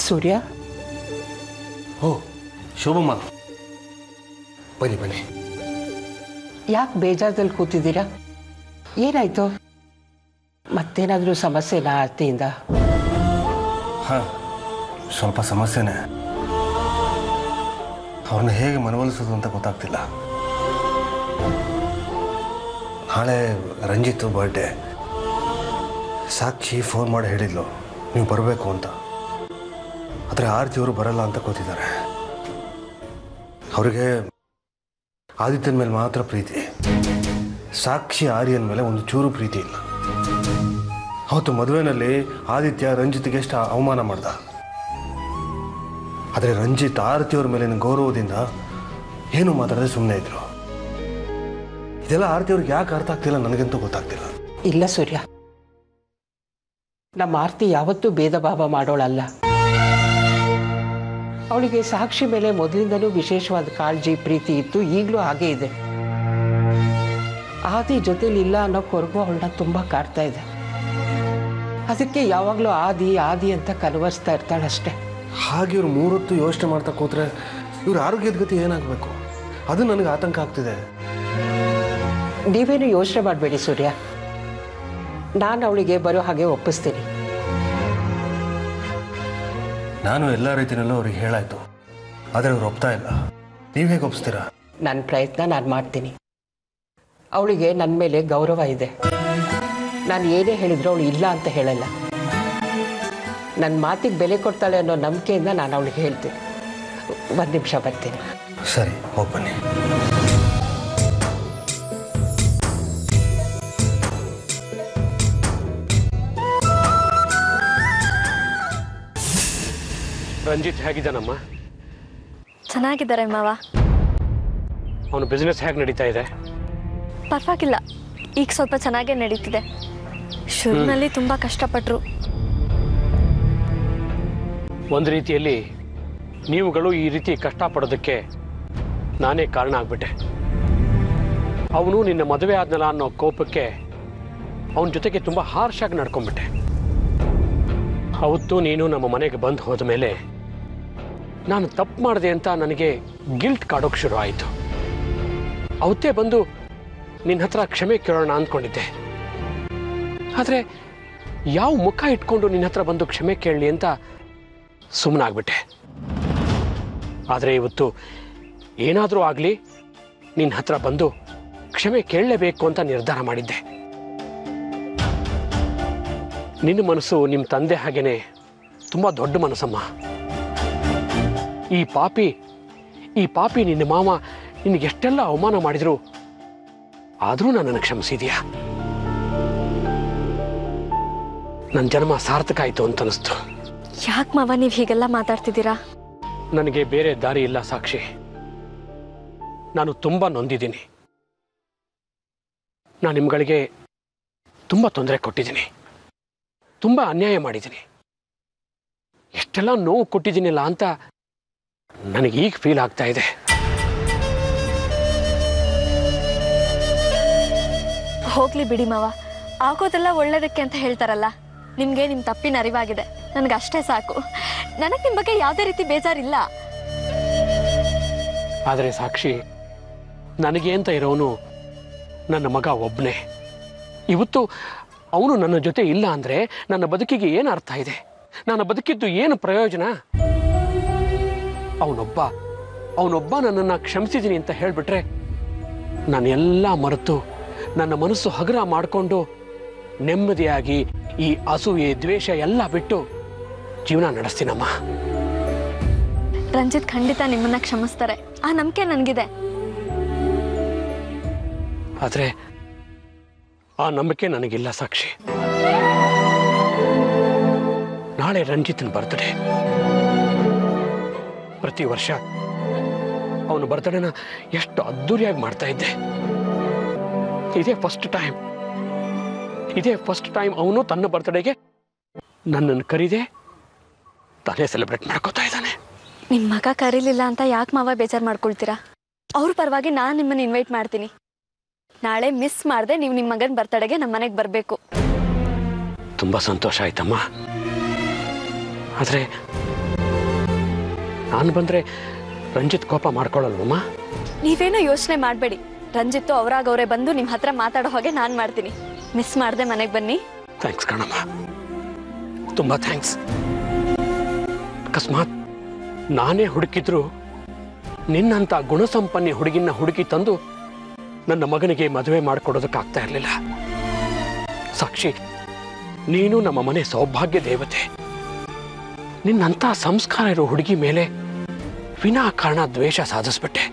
ಸೂರ್ಯ. ಓ ಶೋಭಮ್ಮ, ಬನ್ನಿ ಬನ್ನಿ. ಯಾಕೆ ಬೇಜಾರದಲ್ಲಿ ಕೂತಿದ್ದೀರಾ? ಏನಾಯ್ತು? ಮತ್ತೇನಾದರೂ ಸಮಸ್ಯೆನಾ ಆರ್ತಿಯಿಂದ? ಹಾಂ, ಸ್ವಲ್ಪ ಸಮಸ್ಯೆನೇ. ಅವ್ರನ್ನ ಹೇಗೆ ಮನವೊಲಿಸೋದು ಅಂತ ಗೊತ್ತಾಗ್ತಿಲ್ಲ. ನಾಳೆ ರಂಜಿತ್ತು ಬರ್ಡೇ. ಸಾಕ್ಷಿ ಫೋನ್ ಮಾಡಿ ಹೇಳಿದ್ಲು ನೀವು ಬರಬೇಕು ಅಂತ. ಆದರೆ ಆರ್ತಿಯವರು ಬರಲ್ಲ ಅಂತ ಕೂತಿದ್ದಾರೆ. ಅವರಿಗೆ ಆದಿತ್ಯನ ಮೇಲೆ ಮಾತ್ರ ಪ್ರೀತಿ. ಸಾಕ್ಷಿ ಆರ್ಯನ ಮೇಲೆ ಒಂದು ಚೂರು ಪ್ರೀತಿ ಇಲ್ಲ. ಅವತ್ತು ಮದುವೆನಲ್ಲಿ ಆದಿತ್ಯ ರಂಜಿತ್ಗೆ ಎಷ್ಟು ಅವಮಾನ ಮಾಡ್ದ. ಆದರೆ ರಂಜಿತ್ ಆರತಿಯವ್ರ ಮೇಲಿನ ಗೌರವದಿಂದ ಏನು ಮಾತಾಡದೆ ಸುಮ್ಮನೆ ಇದ್ರು. ಇದೆಲ್ಲ ಆರತಿಯವ್ರಿಗೆ ಯಾಕೆ ಅರ್ಥ ಆಗ್ತಿಲ್ಲ ನನಗಂತೂ ಗೊತ್ತಾಗ್ತಿಲ್ಲ. ಇಲ್ಲ ಸೂರ್ಯ, ನಮ್ಮ ಆರ್ತಿ ಯಾವತ್ತೂ ಭೇದ ಭಾವ ಮಾಡೋಳಲ್ಲ. ಅವಳಿಗೆ ಸಾಕ್ಷಿ ಮೇಲೆ ಮೊದಲಿಂದಲೂ ವಿಶೇಷವಾದ ಕಾಳಜಿ ಪ್ರೀತಿ ಇತ್ತು, ಈಗಲೂ ಹಾಗೇ ಇದೆ. ಆದಿ ಜೊತೆಲಿ ಇಲ್ಲ ಅನ್ನೋ ಕೊರಗು ಅವಳನ್ನ ತುಂಬ ಕಾಡ್ತಾ ಇದೆ. ಅದಕ್ಕೆ ಯಾವಾಗಲೂ ಆದಿ ಆದಿ ಅಂತ ಕನ್ವರ್ಸ್ತಾ ಇರ್ತಾಳಷ್ಟೆ. ಹಾಗೆ ಇವ್ರು ಮೂರೊತ್ತು ಯೋಚನೆ ಮಾಡ್ತಾ ಕೂತ್ರೆ ಇವ್ರ ಆರೋಗ್ಯದ ಗತಿ ಏನಾಗಬೇಕು? ಅದು ನನಗೆ ಆತಂಕ ಆಗ್ತಿದೆ. ನೀವೇನು ಯೋಚನೆ ಮಾಡಬೇಡಿ ಸೂರ್ಯ, ನಾನು ಅವಳಿಗೆ ಬರೋ ಹಾಗೆ ಒಪ್ಪಿಸ್ತೀನಿ. ನಾನು ಎಲ್ಲ ರೀತಿಯಲ್ಲೂ ಅವ್ರಿಗೆ ಹೇಳಾಯ್ತು, ಆದರೆ ಅವ್ರು ಒಪ್ತಾ ಇಲ್ಲ. ನೀವು ಹೇಗೆ ಒಪ್ಪಿಸ್ತೀರಾ? ನನ್ನ ಪ್ರಯತ್ನ ನಾನು ಮಾಡ್ತೀನಿ. ಅವಳಿಗೆ ನನ್ನ ಮೇಲೆ ಗೌರವ ಇದೆ. ನಾನು ಏನೇ ಹೇಳಿದ್ರು ಅವಳು ಇಲ್ಲ ಅಂತ ಹೇಳಲ್ಲ. ನನ್ನ ಮಾತಿಗೆ ಬೆಲೆ ಕೊಡ್ತಾಳೆ ಅನ್ನೋ ನಂಬಿಕೆಯಿಂದ ನಾನು ಅವಳಿಗೆ ಹೇಳ್ತೀನಿ. ಒಂದು ನಿಮಿಷ ಬರ್ತೀನಿ. ಸರಿ, ಹೋಗಿ ಬನ್ನಿ. ರಂಜಿತ್ ಹೇಗಿದ್ದಾನಮ್ಮ? ಚೆನ್ನಾಗಿದ್ದಾರೆ ಮಾವ. ಅವನು ಬಿಸ್ನೆಸ್ ಹೇಗೆ ನಡೀತಾ ಇದೆ? ಪರವಾಗಿಲ್ಲ, ಈಗ ಸ್ವಲ್ಪ ಚೆನ್ನಾಗೇ ನಡೀತಿದೆ. ಶುರುವಿನಲ್ಲಿ ತುಂಬ ಕಷ್ಟಪಟ್ಟರು. ಒಂದು ರೀತಿಯಲ್ಲಿ ನೀವುಗಳು ಈ ರೀತಿ ಕಷ್ಟಪಡೋದಕ್ಕೆ ನಾನೇ ಕಾರಣ ಆಗ್ಬಿಟ್ಟೆ. ಅವನು ನಿನ್ನ ಮದುವೆ ಆದ್ನಲ್ಲ ಅನ್ನೋ ಕೋಪಕ್ಕೆ ಅವನ ಜೊತೆಗೆ ತುಂಬ ಹಾರ್ಷಾಗಿ ನಡ್ಕೊಂಡ್ಬಿಟ್ಟೆ. ಅವತ್ತು ನೀನು ನಮ್ಮ ಮನೆಗೆ ಬಂದು ಹೋದ ಮೇಲೆ ನಾನು ತಪ್ಪು ಮಾಡಿದೆ ಅಂತ ನನಗೆ ಗಿಲ್ಟ್ ಕಾಡೋಕ್ಕೆ ಶುರು ಆಯಿತು. ಅವತ್ತೇ ಬಂದು ನಿನ್ನ ಹತ್ರ ಕ್ಷಮೆ ಕೇಳೋಣ ಅಂದ್ಕೊಂಡಿದ್ದೆ. ಆದರೆ ಯಾವ ಮುಖ ಇಟ್ಕೊಂಡು ನಿನ್ನ ಹತ್ರ ಬಂದು ಕ್ಷಮೆ ಕೇಳಲಿ ಅಂತ ಸುಮ್ಮನಾಗ್ಬಿಟ್ಟೆ. ಆದರೆ ಇವತ್ತು ಏನಾದರೂ ಆಗಲಿ ನಿನ್ನ ಹತ್ರ ಬಂದು ಕ್ಷಮೆ ಕೇಳಲೇಬೇಕು ಅಂತ ನಿರ್ಧಾರ ಮಾಡಿದ್ದೆ. ನಿನ್ನ ಮನಸ್ಸು ನಿಮ್ಮ ತಂದೆ ಹಾಗೇನೆ ತುಂಬ ದೊಡ್ಡ ಮನಸ್ಸಮ್ಮ. ಈ ಪಾಪಿ ನಿನ್ನ ಮಾವ ನಿನಗೆಷ್ಟೆಲ್ಲ ಅವಮಾನ ಮಾಡಿದ್ರು ಆದರೂ ನನ್ನನ್ನು ಕ್ಷಮಿಸಿದೀಯಾ? ನನ್ನ ಜನ್ಮ ಸಾರ್ಥಕ ಆಯಿತು ಅಂತ ಅನಿಸ್ತು. ಯಾಕೆ ಮಾವ ನೀವು ಹೀಗೆಲ್ಲ ಮಾತಾಡ್ತಿದ್ದೀರಾ? ನನಗೆ ಬೇರೆ ದಾರಿ ಇಲ್ಲ ಸಾಕ್ಷಿ. ನಾನು ತುಂಬ ನೊಂದಿದ್ದೀನಿ. ನಾನು ನಿಮ್ಗಳಿಗೆ ತುಂಬ ತೊಂದರೆ ಕೊಟ್ಟಿದ್ದೀನಿ, ತುಂಬ ಅನ್ಯಾಯ ಮಾಡಿದ್ದೀನಿ. ಎಷ್ಟೆಲ್ಲ ನೋವು ಕೊಟ್ಟಿದ್ದೀನಿಲ್ಲ ಅಂತ ನನಗೀಗ ಫೀಲ್ ಆಗ್ತಾ ಇದೆ. ಹೋಗ್ಲಿ ಬಿಡಿ ಮಾವ, ಆಗೋದೆಲ್ಲ ಒಳ್ಳೇದಕ್ಕೆ ಅಂತ ಹೇಳ್ತಾರಲ್ಲ. ನಿಮಗೆ ನಿಮ್ಮ ತಪ್ಪಿನ ಅರಿವಾಗಿದೆ, ನನಗಷ್ಟೇ ಸಾಕು. ನನಗೆ ನಿಮ್ಮ ಬಗ್ಗೆ ಯಾವುದೇ ರೀತಿ ಬೇಜಾರಿಲ್ಲ. ಆದರೆ ಸಾಕ್ಷಿ, ನನಗೆ ಅಂತ ಇರೋನು ನನ್ನ ಮಗ ಒಬ್ಬನೇ. ಇವತ್ತು ಅವನು ನನ್ನ ಜೊತೆ ಇಲ್ಲ ಅಂದರೆ ನನ್ನ ಬದುಕಿಗೆ ಏನು ಅರ್ಥ ಇದೆ? ನನ್ನ ಬದುಕಿದ್ದು ಏನು ಪ್ರಯೋಜನ? ಅವನೊಬ್ಬ ನನ್ನನ್ನು ಕ್ಷಮಿಸಿದ್ದೀನಿ ಅಂತ ಹೇಳಿಬಿಟ್ರೆ ನಾನೆಲ್ಲ ಮರೆತು ನನ್ನ ಮನಸ್ಸು ಹಗುರ ಮಾಡಿಕೊಂಡು ನೆಮ್ಮದಿಯಾಗಿ ಈ ಅಸೂಯೆ ದ್ವೇಷ ಎಲ್ಲ ಬಿಟ್ಟು ಜೀವನ ನಡೆಸ್ತೀನಮ್ಮ. ರಂಜಿತ್ ಖಂಡಿತ ನಿಮ್ಮನ್ನ ಕ್ಷಮಿಸ್ತಾರೆ, ಆ ನಂಬಿಕೆ ನನಗಿದೆ. ಆದರೆ ಆ ನಂಬಿಕೆ ನನಗಿಲ್ಲ ಸಾಕ್ಷಿ. ನಾಳೆ ರಂಜಿತ್ನ ಬರ್ತ್ಡೇ. ಪ್ರತಿ ವರ್ಷ ಅವನ ಬರ್ತ್ಡೇನ ಎಷ್ಟು ಅದ್ದೂರಿಯಾಗಿ ಮಾಡ್ತಾ ಇದ್ದೆ. ಇದೇ ಫಸ್ಟ್ ಟೈಮ್ ಅವನು ತನ್ನ ಬರ್ತ್ಡೇಗೆ ನನ್ನನ್ನು ಕರೀದೆ ತಾನೇ ಸೆಲೆಬ್ರೇಟ್ ಮಾಡ್ಕೋತಾ ಇದ್ದಾನೆ. ನಿಮ್ಮ ಮಗ ಕರೀಲಿಲ್ಲ ಅಂತ ಯಾಕೆ ಮಾವ ಬೇಜಾರು ಮಾಡ್ಕೊಳ್ತೀರಾ? ಅವ್ರ ಪರವಾಗಿ ನಾನು ನಿಮ್ಮನ್ನು ಇನ್ವೈಟ್ ಮಾಡ್ತೀನಿ. ನಾಳೆ ಮಿಸ್ ಮಾಡದೆ ನೀವು ನಿಮ್ಮ ಮಗನ ಬರ್ತಡೆಗೆ ನಮ್ಮ ಮನೆಗೆ ಬರಬೇಕು. ತುಂಬ ಸಂತೋಷ ಆಯ್ತಮ್ಮ. ಆದರೆ ನಾನು ಬಂದರೆ ರಂಜಿತ್ ಕೋಪ ಮಾಡ್ಕೊಳ್ಳಲ್ವಮ್ಮ? ನೀವೇನೋ ಯೋಚನೆ ಮಾಡಬೇಡಿ. ರಂಜಿತ್ತು ಅವರೇ ಬಂದು ನಿಮ್ಮ ಹತ್ರ ಮಾತಾಡೋ ಹಾಗೆ ನಾನು ಮಾಡ್ತೀನಿ. ಮಿಸ್ ಮಾಡದೆ ಮನೆಗೆ ಬನ್ನಿ. ಥ್ಯಾಂಕ್ಸ್ ಕಣಮ್ಮ, ತುಂಬ ಥ್ಯಾಂಕ್ಸ್. ಅಕಸ್ಮಾತ್ ನಾನೇ ಹುಡುಕಿದ್ರು ನಿನ್ನಂಥ ಗುಣಸಂಪನ್ನಿ ಹುಡುಗಿನ ಹುಡುಕಿ ತಂದು ನನ್ನ ಮಗನಿಗೆ ಮದುವೆ ಮಾಡಿಕೊಡೋದಕ್ಕಾಗ್ತಾ ಇರಲಿಲ್ಲ. ಸಾಕ್ಷಿ, ನೀನು ನಮ್ಮ ಮನೆ ಸೌಭಾಗ್ಯ ದೇವತೆ. ನಿನ್ನಂಥ ಸಂಸ್ಕಾರ ಇರೋ ಹುಡುಗಿ ಮೇಲೆ ವಿನಾಕಾರಣ ದ್ವೇಷ ಸಾಧಿಸ್ಬಿಟ್ಟೆ.